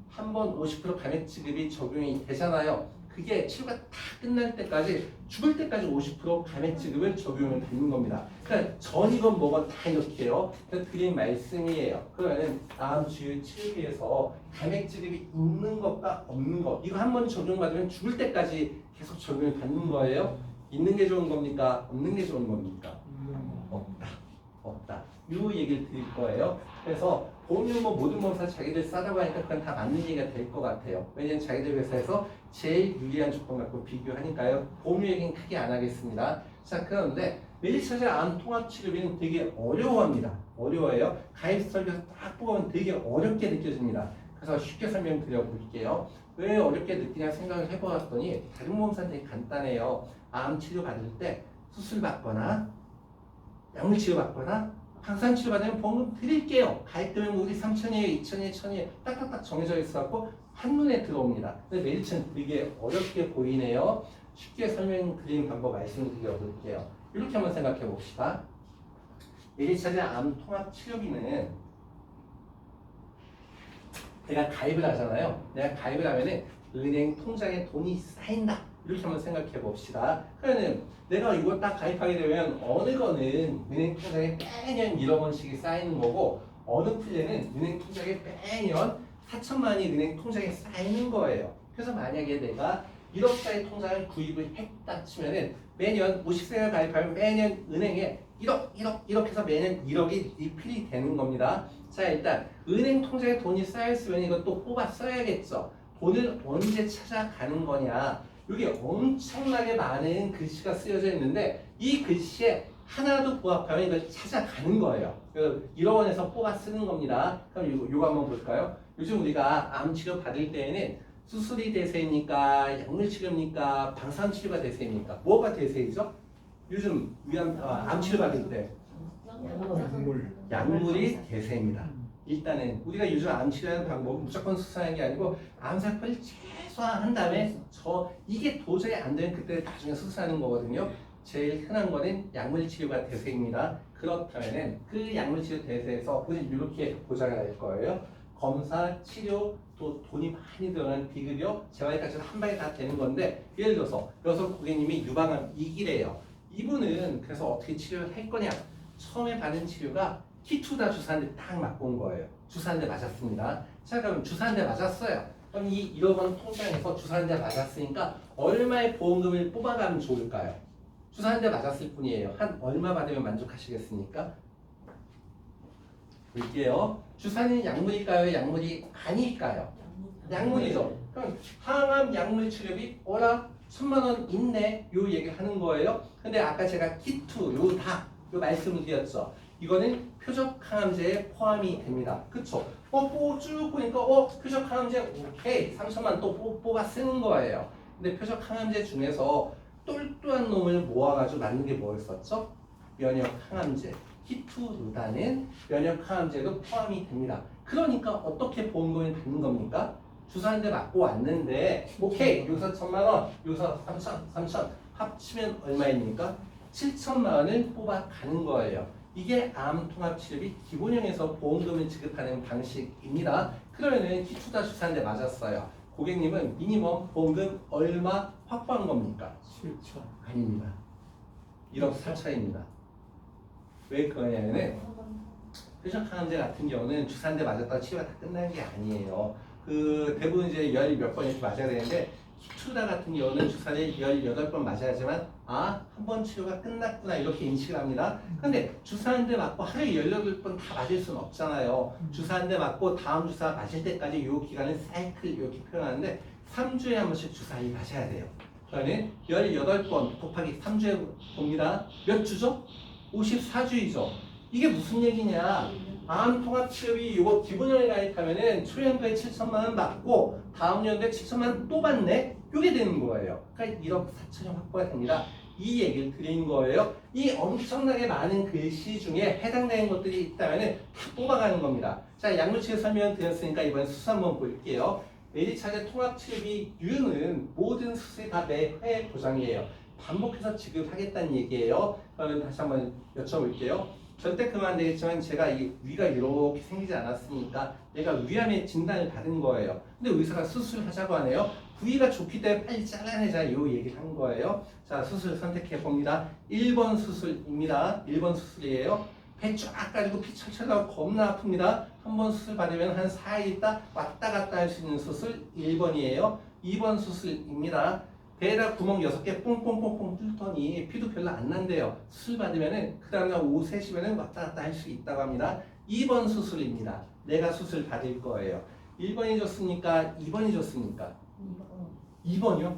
한 번 50% 감액 지급이 적용이 되잖아요. 그게 치료가 다 끝날 때까지 죽을 때까지 50% 감액 지급을 적용을 받는 겁니다. 그러니까 전이건 뭐건 다 이렇게 해요. 그래서 드린 말씀이에요. 그러면 다음 주 치료비에서 감액 지급이 있는 것과 없는 것 이거 한 번 적용받으면 죽을 때까지 계속 적용을 받는 거예요. 있는 게 좋은 겁니까? 없는 게 좋은 겁니까? 없다. 이 얘기를 드릴 거예요. 그래서 보험료 모든 보험사 자기들 싸다고 하니까 그건 다 맞는 얘기가 될 것 같아요. 왜냐면 자기들 회사에서 제일 유리한 조건 갖고 비교하니까요. 보험료 얘기는 크게 안 하겠습니다. 자, 그런데 메디처제 암 통합 치료비는 되게 어려워합니다. 어려워요. 가입 설계에서 딱 보면 되게 어렵게 느껴집니다. 그래서 쉽게 설명드려 볼게요. 왜 어렵게 느끼냐 생각을 해보았더니 다른 보험사는 되게 간단해요. 암 치료 받을 때 수술 받거나 약물 치료 받거나 항산 치료 받으면 보험금 드릴게요. 가입금액 우리 3천이에요, 2천이에요, 1천이에요 딱딱딱 정해져 있어갖고 한눈에 들어옵니다. 근데 메디처는 되게 어렵게 보이네요. 쉽게 설명드리는 방법 말씀드려 볼게요. 이렇게 한번 생각해 봅시다. 메디처제 암 통합 치료비는 내가 가입을 하잖아요. 내가 가입을 하면은 은행 통장에 돈이 쌓인다. 이렇게 한번 생각해 봅시다. 그러면 내가 이거 딱 가입하게 되면 어느 거는 은행 통장에 매년 1억 원씩이 쌓이는 거고 어느 플랜은 은행 통장에 매년 4천만 원이 은행 통장에 쌓이는 거예요. 그래서 만약에 내가 1억짜리 통장을 구입을 했다 치면은 매년 50세가 가입하면 매년 은행에 1억 해서 매년 1억이 리필이 되는 겁니다. 자, 일단 은행 통장에 돈이 쌓였으면 이것도 뽑아 써야겠죠. 돈을 언제 찾아가는 거냐. 여기 엄청나게 많은 글씨가 쓰여져 있는데 이 글씨에 하나도 부합하면 이걸 찾아가는 거예요. 그래서 1억 원에서 뽑아 쓰는 겁니다. 그럼 이거 한번 볼까요? 요즘 우리가 암 치료 받을 때에는 수술이 대세입니까? 약물 치료입니까? 방사선 치료가 대세입니까? 뭐가 대세이죠? 요즘 암 치료 받을 때 약물이 대세입니다. 일단은 우리가 요즘 암 치료하는 방법은 무조건 수술하는 게 아니고 암세포를 최소화한 다음에 이게 도저히 안 되면 그때 나중에 수술하는 거거든요. 제일 흔한 거는 약물 치료가 대세입니다. 그렇다면은 그 약물 치료 대세에서 우리 이렇게 보장을 할 거예요. 검사, 치료, 또 돈이 많이 들어가는 비급여, 재활까지 한 방에 다 되는 건데 예를 들어서 고객님이 유방암 2기래요. 이분은 그래서 어떻게 치료를 할 거냐? 처음에 받은 치료가 키투다 주사한테 딱 맞고 온 거예요. 주사한테 맞았습니다. 자, 그럼 주사한테 맞았어요. 그럼 이 1억 원 통장에서 주사한테 맞았으니까 얼마의 보험금을 뽑아가면 좋을까요? 주사한테 맞았을 뿐이에요. 한 얼마 받으면 만족하시겠습니까? 볼게요. 주사는 약물일까요? 약물이 아닐까요? 약물이죠. 그럼 항암 약물 치료비 어라 1,000만 원 있네. 요 얘기 하는 거예요. 근데 아까 제가 키투 요 말씀을 드렸죠. 이거는 표적 항암제에 포함이 됩니다. 그쵸? 쭉 보니까 표적 항암제 오케이 3천만 또 뽑아 쓰는 거예요. 근데 표적 항암제 중에서 똘똘한 놈을 모아가지고 만든 게 뭐였었죠? 면역 항암제. 키투루다는 면역 항암제도 포함이 됩니다. 그러니까 어떻게 보험금을 받는 겁니까? 주사 한 대 맞고 왔는데 오케이 여기서 1,000만 원, 여기서 3천 합치면 얼마입니까? 7천만 원을 뽑아 가는 거예요. 이게 암 통합 치료비 기본형에서 보험금을 지급하는 방식입니다. 그러면은 키투다 주사 한 대 맞았어요. 고객님은 미니멈 보험금 얼마 확보한 겁니까?
7천.
아닙니다. 1억 4천입니다. 왜 그러냐면은 표적 항암제 같은 경우는 주사 한 대 맞았다가 치료가 다 끝난 게 아니에요. 그 대부분 이제 10 몇 번 이렇게 맞아야 되는데 키투다 같은 경우는 주사를 18번 맞아야지만 한 번 치료가 끝났구나 이렇게 인식을 합니다. 근데 주사 한 대 맞고 하루에 18번 다 맞을 수는 없잖아요. 주사 한 대 맞고 다음 주사 맞을 때까지 요 기간을 사이클 이렇게 표현하는데 3주에 한 번씩 주사를 맞아야 돼요. 그러면 18번 곱하기 3주에 봅니다. 몇 주죠? 54주이죠. 이게 무슨 얘기냐? 암통합치료비 이거 기본연에 가입하면은 초연도에 7천만 원 받고 다음 연도에 7천만 원 또 받네? 이게 되는 거예요. 그러니까 1억 4천이 확보가 됩니다. 이 얘기를 드리는 거예요. 이 엄청나게 많은 글씨 중에 해당되는 것들이 있다면은 다 뽑아가는 겁니다. 자, 약물치료 설명 드렸으니까 이번에 수술 한번 볼게요. 매일차제 통합치료비율은 모든 수술이 다 매회 보장이에요. 반복해서 지급하겠다는 얘기예요. 그러면 다시 한번 여쭤볼게요. 절대 그만 안 되겠지만 제가 이 위가 이렇게 생기지 않았으니까 내가 위암의 진단을 받은 거예요. 근데 의사가 수술하자고 하네요. 부위가 좁기 때문에 빨리 잘라내자 이 얘기를 한 거예요. 자, 수술 선택해 봅니다. 1번 수술입니다. 1번 수술이에요. 배 쫙 가지고 피 철철 나고 겁나 아픕니다. 한 번 수술 받으면 한 4일 있다 왔다 갔다 할 수 있는 수술 1번이에요. 2번 수술입니다. 배에다 구멍 6개 뽕뽕뽕뽕 뚫더니 피도 별로 안 난대요. 수술 받으면은 그 다음날 오후 3시면은 왔다 갔다 할 수 있다고 합니다. 2번 수술입니다. 내가 수술 받을 거예요. 1번이 좋습니까? 2번이 좋습니까? 2번이요?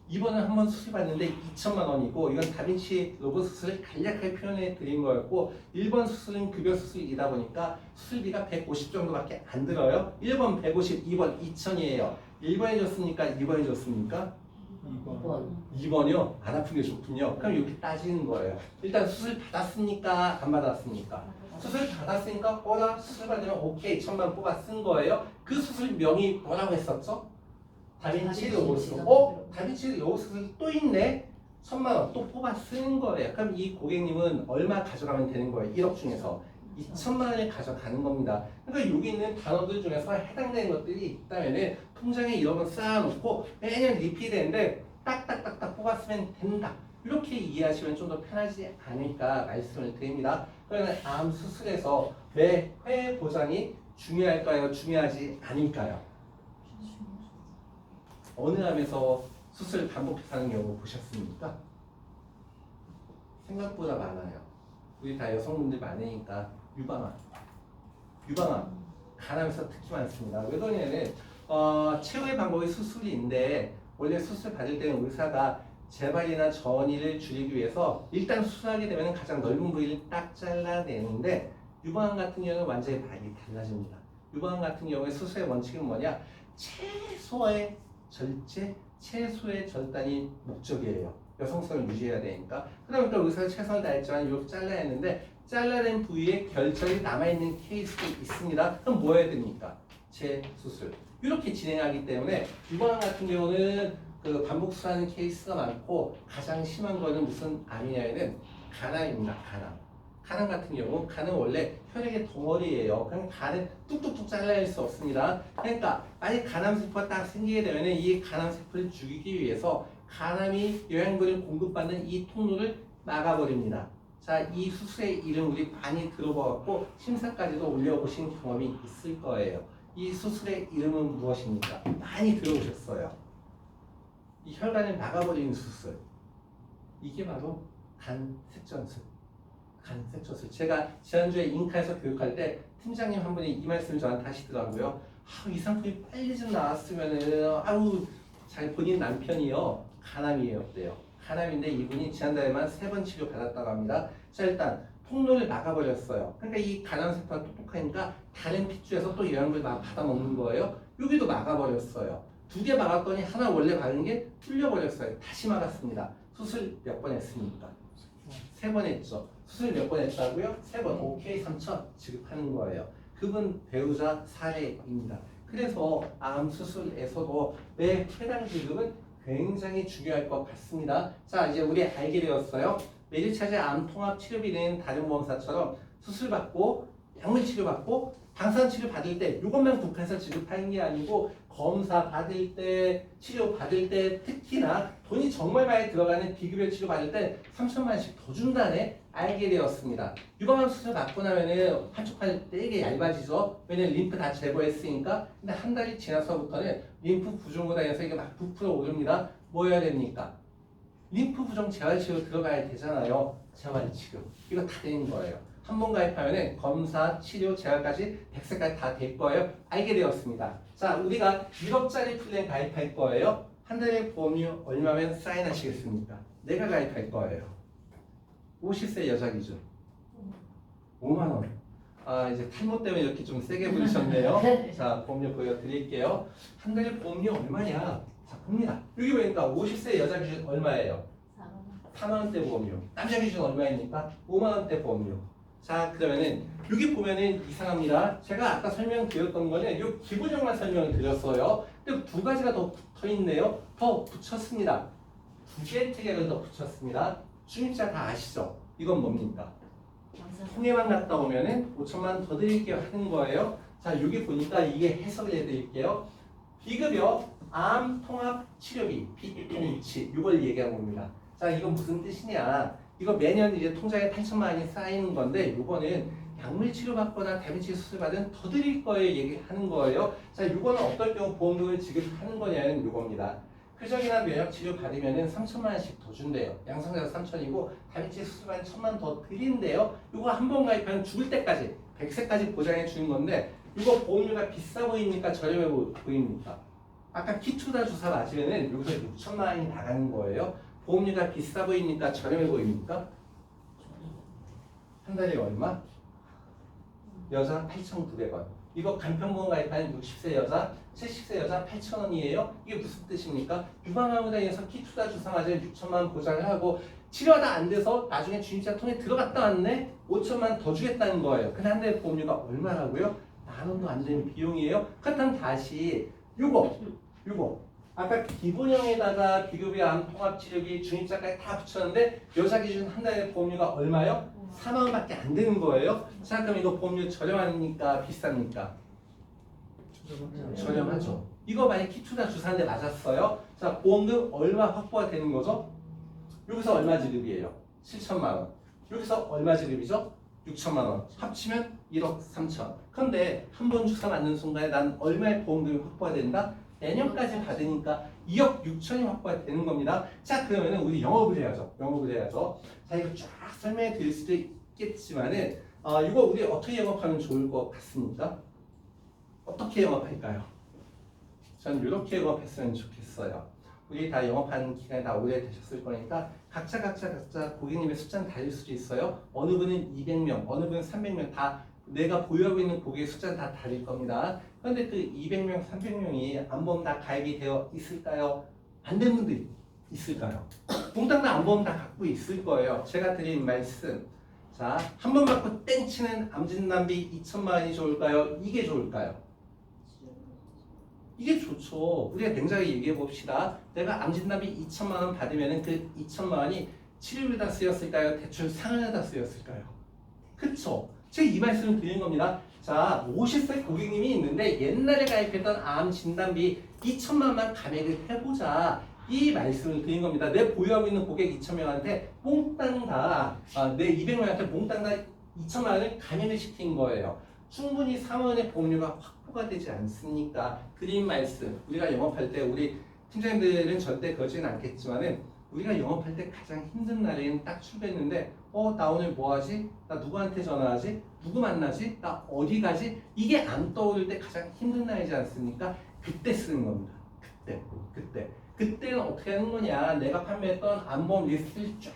2번은 한 번 수술 받는데 2천만 원이고 이건 다빈치 로봇 수술을 간략하게 표현해 드린 거였고 1번 수술은 급여 수술이다 보니까 수술비가 150 정도밖에 안 들어요. 1번 150, 2번 2천이에요. 1번이 좋습니까? 2번이 좋습니까?
2번.
2번이요? 안 아픈 게 좋군요. 그럼 이렇게 따지는 거예요. 일단 수술 받았습니까? 안 받았습니까? 수술 받았으니까 나 수술 받으면 오케이 2천만 뽑아 쓴 거예요. 그 수술 명이 뭐라고 했었죠? 다빈치 로봇. 다빈치 로봇 수술 또 있네? 1,000만 원 또 뽑아 쓰는 거예요. 그럼 이 고객님은 얼마 가져가면 되는 거예요? 1억 중에서 2천만 원을 가져가는 겁니다. 그러니까 여기 있는 단어들 중에서 해당되는 것들이 있다면은 통장에 1억을 쌓아놓고 매년 리필되는데 딱딱딱딱 뽑았으면 된다. 이렇게 이해하시면 좀 더 편하지 않을까 말씀을 드립니다. 그러면 암 수술에서 매회 보장이 중요할까요? 중요하지 않을까요? 어느 암에서 수술 반복해서 하는 경우 보셨습니까? 생각보다 많아요. 우리 다 여성분들 많으니까 유방암, 간암에서 특히 많습니다. 왜 그러냐면 최후의 방법이 수술인데 원래 수술 받을 때는 의사가 재발이나 전이를 줄이기 위해서 일단 수술하게 되면 가장 넓은 부위를 딱 잘라내는데 유방암 같은 경우는 완전히 많이 달라집니다. 유방암 같은 경우에 수술의 원칙은 뭐냐? 최소의 절제, 최소의 절단이 목적이에요. 여성성을 유지해야 되니까. 그러니까 의사가 최선을 다했지만 이렇게 잘라야 했는데 잘라낸 부위에 결절이 남아있는 케이스도 있습니다. 그럼 뭐 해야 됩니까? 재수술. 이렇게 진행하기 때문에 유방암 같은 경우는 그 반복 수술하는 케이스가 많고 가장 심한 거는 무슨 암이냐면은 간암입니다. 간암 같은 경우 간은 원래 혈액의 덩어리예요. 그럼 간은 뚝뚝뚝 잘라낼 수 없습니다. 그러니까 만약 간암 세포가 딱 생기게 되면 이 간암 세포를 죽이기 위해서 간암이 영양분을 공급받는 이 통로를 막아버립니다. 자, 이 수술의 이름 우리 많이 들어보았고 심사까지도 올려보신 경험이 있을 거예요. 이 수술의 이름은 무엇입니까? 많이 들어보셨어요. 이 혈관을 막아버리는 수술. 이게 바로 간색전술. 제가 지난주에 인카에서 교육할 때 팀장님 한 분이 이 말씀을 저한테 하시더라고요. 이 상품이 빨리 좀 나왔으면은 자기 본인 남편이요 간암이에요. 간암인데 이분이 지난달에만 3번 치료 받았다고 합니다. 자, 일단 통로를 막아버렸어요. 그러니까 이 간암 세포가 똑똑하니까 다른 핏줄에서 또 영양분을 받아먹는 거예요. 여기도 막아버렸어요. 2개 막았더니 하나 원래 바른 게 뚫려버렸어요. 다시 막았습니다. 수술 몇 번 했습니까? 3번 했죠. 수술 몇 번 했다고요? 3번. 오케이 3천 지급하는 거예요. 그분 배우자 사례입니다. 그래서 암 수술에서도 매 해당 지급은 굉장히 중요할 것 같습니다. 자, 이제 우리 알게 되었어요. 매일차제 암 통합 치료비는 다른 보험사처럼 수술 받고 약물 치료 받고 방사선 치료 받을 때 이것만 국한해서 지급하는 게 아니고 검사 받을 때, 치료 받을 때 특히나 돈이 정말 많이 들어가는 비급여 치료 받을 때 3천만 원씩 더 준다네 알게 되었습니다. 유방암 수술 받고 나면은 한쪽 팔 되게 얇아지죠. 왜냐면 림프 다 제거했으니까. 근데 한 달이 지나서부터는 림프 부종으로 인해서 이게 막 부풀어 오릅니다. 뭐 해야 됩니까? 림프 부종 재활 치료 들어가야 되잖아요. 재활 치료. 이거 다 되는 거예요. 한 번 가입하면 검사, 치료, 재활까지 100세까지 다 될 거예요. 알게 되었습니다. 자, 우리가 1억짜리 플랜 가입할 거예요. 한 달에 보험료 얼마면 사인하시겠습니까? 내가 가입할 거예요. 50세 여자 기준 5만 원. 아 이제 탈모 때문에 이렇게 좀 세게 부르셨네요. 자 보험료 보여드릴게요. 한 달에 보험료 얼마냐? 자 봅니다. 여기 보니까 50세 여자 기준 얼마예요? 4만 원대 보험료. 남자 기준 얼마입니까? 5만 원대 보험료. 자 그러면은 여기 보면은 이상합니다. 제가 아까 설명드렸던 거는 요 기본형만 설명을 드렸어요. 근데 두 가지가 더 붙어 있네요. 더 붙였습니다. 두 개의 특약을 더 붙였습니다. 중입자 다 아시죠? 이건 뭡니까? 통해만 갔다 오면은 5천만 원 더 드릴게요 하는 거예요. 자 여기 보니까 이게 해석을 해드릴게요. 비급여 암 통합 치료비 비통치 이걸 얘기하는 겁니다. 자 이건 무슨 뜻이냐? 이거 매년 이제 통장에 8천만 원이 쌓이는 건데 이거는 약물 치료 받거나 다빈치 수술 받은 더 드릴 거예요 얘기하는 거예요. 자 이거는 어떨 경우 보험금을 지급하는 거냐는 이겁니다. 표적이나 면역 치료 받으면은 3천만 원씩 더 준대요. 양성자가 3천이고 다빈치 수술 받으면 1천만 원 더 드린대요. 이거 한 번 가입하면 죽을 때까지 100세까지 보장해 주는 건데 이거 보험료가 비싸 보입니까? 저렴해 보입니까? 아까 키투다 주사 맞으면은 여기서 6천만 원이 나가는 거예요. 보험료가 비싸 보입니까? 저렴해 보입니까? 한 달에 얼마? 여자 8,900원. 이거 간편보험 가입하는 60세 여자, 70세 여자 8,000원이에요. 이게 무슨 뜻입니까? 유방암으로 키투다 주사 맞으면 6천만 원 보장을 하고 치료하다 안 돼서 나중에 주임자 통에 들어갔다 왔네? 5천만 원 더 주겠다는 거예요. 근데 한 달에 보험료가 얼마라고요? 만 원도 안 되는 비용이에요. 그렇다면 다시 요거 아까 기본형에다가 비급여암 통합치료비 중입자까지 다 붙였는데 여자 기준 한 달에 보험료가 얼마요? 4만 원밖에 안 되는 거예요. 자 그럼 이거 보험료 저렴합니까? 비쌉니까? 저렴하죠. 이거 만약 키투다 주사인데 맞았어요. 자 보험금 얼마 확보가 되는 거죠? 여기서 얼마 지급이에요? 7천만 원. 여기서 얼마 지급이죠? 6천만 원. 합치면 1억 3천. 그런데 한 번 주사 맞는 순간에 난 얼마의 보험금이 확보가 된다? 내년까지 받으니까 2억 6천이 확보가 되는 겁니다. 자 그러면은 우리 영업을 해야죠. 자 이거 쫙 설명해 드릴 수도 있겠지만은 이거 우리 어떻게 영업하면 좋을 것 같습니까? 어떻게 영업할까요? 전 이렇게 영업했으면 좋겠어요. 우리 다 영업하는 기간이 다 오래되셨을 거니까 각자 고객님의 숫자는 다를 수도 있어요. 어느 분은 200명, 어느 분은 300명 다 내가 보유하고 있는 고객의 숫자는 다 다를 겁니다. 그런데 그 200명, 300명이 암보험 다 가입이 되어 있을까요? 안 된 분들이 있을까요? 몽땅 다 암보험 다 갖고 있을 거예요. 제가 드린 말씀. 자, 한 번 받고 땡치는 암진단비 2천만 원이 좋을까요? 이게 좋을까요? 이게 좋죠. 우리가 냉정하게 얘기해 봅시다. 내가 암진단비 2천만 원 받으면 그 2천만 원이 치료비에다 쓰였을까요? 대출 상환에다 쓰였을까요? 그쵸? 제가 이 말씀을 드리는 겁니다. 자, 50세 고객님이 있는데 옛날에 가입했던 암 진단비 2천만 원만 감액을 해보자. 이 말씀을 드린 겁니다. 내 보유하고 있는 고객 2,000명한테 몽땅 다, 내 200명한테 몽땅 다 2천만 원을 감액을 시킨 거예요. 충분히 4만 원의 보험료가 확보가 되지 않습니까? 드린 말씀, 우리가 영업할 때 우리 팀장님들은 절대 그러지는 않겠지만은 우리가 영업할 때 가장 힘든 날에는 딱 출근했는데 나 오늘 뭐 하지? 나 누구한테 전화하지? 누구 만나지? 나 어디 가지? 이게 안 떠오를 때 가장 힘든 날이지 않습니까? 그때 쓰는 겁니다. 그때는 어떻게 하는 거냐? 내가 판매했던 암보험 리스트를 쫙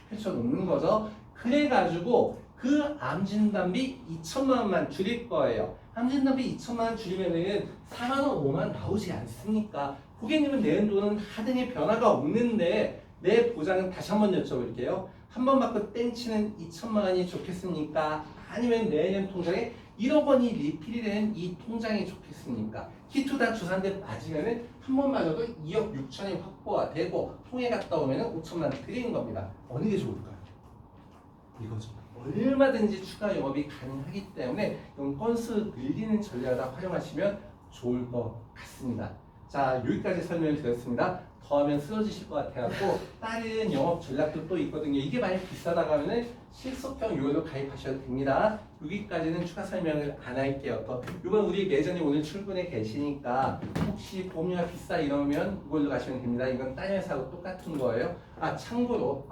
펼쳐놓는 거죠. 그래가지고 그 암진단비 2천만 원만 줄일 거예요. 암진단비 2천만 원 줄이면은 4만 원, 5만 원 나오지 않습니까? 고객님은 내는 돈은 하등의 변화가 없는데 내 보장은 다시 한번 여쭤볼게요. 한 번 받고 땡치는 2천만 원이 좋겠습니까? 아니면 내년 통장에 1억 원이 리필이 되는 이 통장이 좋겠습니까? 키투다 주사인데 맞으면은 한 번 맞아도 2억 6천이 확보가 되고 통에 갔다 오면은 5천만 원 드리는 겁니다. 어느 게 좋을까요? 이거죠. 얼마든지 추가 영업이 가능하기 때문에 이건 건수 늘리는 전략을 활용하시면 좋을 것 같습니다. 자, 여기까지 설명을 드렸습니다. 더하면 쓰러지실 것 같아갖고 다른 영업 전략도 또 있거든요. 이게 만약 비싸다고 하면은 실속형 요일로 가입하셔도 됩니다. 여기까지는 추가 설명을 안 할게요. 이건 우리 매장님 오늘 출근해 계시니까 혹시 보험료가 비싸 이러면 이걸로 가시면 됩니다. 이건 딴 회사하고 똑같은 거예요. 참고로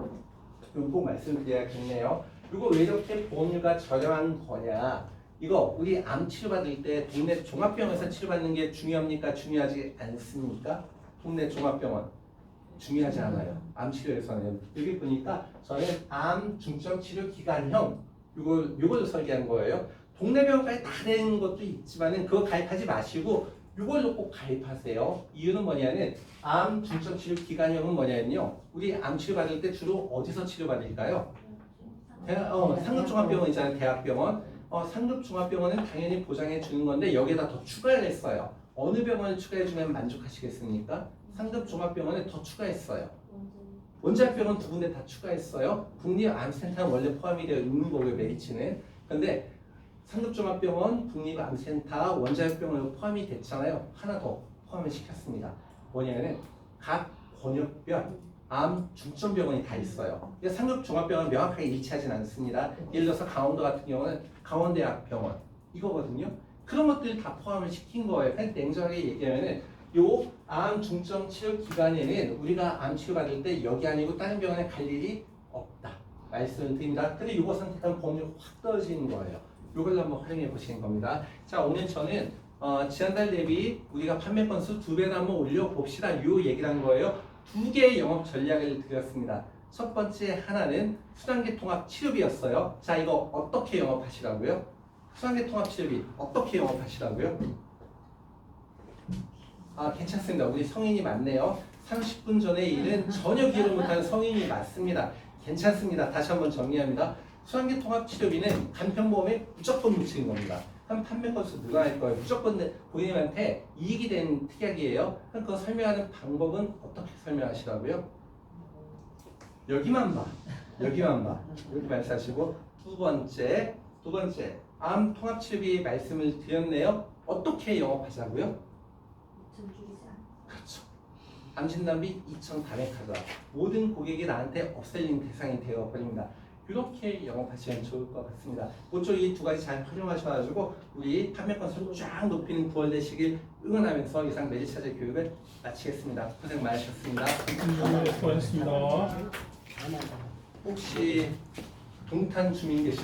이건 꼭 말씀드려야겠네요. 이거 왜 이렇게 보험료가 저렴한 거냐? 이거 우리 암 치료받을 때 동네 종합병원에서 치료받는 게 중요합니까? 중요하지 않습니까? 동네 종합병원 중요하지 않아요. 암 치료에서는 여기 보니까 저는 암 중증 치료 기간형 요걸 설계한 거예요. 동네 병원까지 다 되는 것도 있지만은 그거 가입하지 마시고 요걸로 꼭 가입하세요. 이유는 뭐냐면 암 중증 치료 기간형은 뭐냐면요. 우리 암 치료 받을 때 주로 어디서 치료 받을까요? 상급종합병원 있잖아요. 대학병원. 상급종합병원은 당연히 보장해 주는 건데 여기에다 더 추가를 했어요. 어느 병원을 추가해 주면 만족하시겠습니까? 상급종합병원에 더 추가했어요. 원자병원 두 군데 다 추가했어요. 국립암센터는 원래 포함이 되어 있는 거고요. 메리츠는. 근데 상급종합병원, 국립암센터, 원자병원으로 포함이 됐잖아요. 하나 더 포함을 시켰습니다. 뭐냐면은 각 권역별 암 중점병원이 다 있어요. 상급종합병원은 명확하게 일치하진 않습니다. 예를 들어서 강원도 같은 경우는 강원대학병원 이거거든요. 그런 것들을 다 포함을 시킨 거예요. 그냥 냉정하게 얘기하면은 요 암 중점 치료 기간에는 우리가 암 치료 받을 때 여기 아니고 다른 병원에 갈 일이 없다 말씀을 드립니다. 근데 요거 선택하면 보험료가 확 떨어지는 거예요. 요걸로 한번 활용해 보시는 겁니다. 자, 오늘 저는 지난달 대비 우리가 판매 건수 2배나 한번 올려 봅시다. 요 얘기를 한 거예요. 2개의 영업 전략을 드렸습니다. 첫 번째 하나는 순환계 통합 치료비였어요. 자, 이거 어떻게 영업하시라고요? 순환계 통합 치료비 어떻게 영업하시라고요? 괜찮습니다. 우리 성인이 맞네요. 30분 전의 일은 전혀 기억을 못하는 성인이 맞습니다. 괜찮습니다. 다시 한번 정리합니다. 순환계 통합 치료비는 간편보험에 무조건 묻히는 겁니다. 그럼 판매 건수 누가 할 거예요? 무조건 고객님한테 이익이 되는 특약이에요. 그럼 그거 설명하는 방법은 어떻게 설명하시라고요? 여기만 봐. 여기만 봐. 이렇게 말씀하시고 두 번째 암 통합 치료비 말씀을 드렸네요. 어떻게 영업하자고요? 그렇죠. 암 진단비 2,400하자. 모든 고객이 나한테 업셀링 대상이 되어버립니다. 이렇게 영업하시면 좋을 것 같습니다. 그쪽 이 두 가지 잘 활용하셔가지고 우리 판매 건수를 쫙 높이는 9월 되시길 응원하면서 이상 매일차제 교육을 마치겠습니다. 고생 많으셨습니다.
수고하셨습니다.
혹시 동탄 주민 계신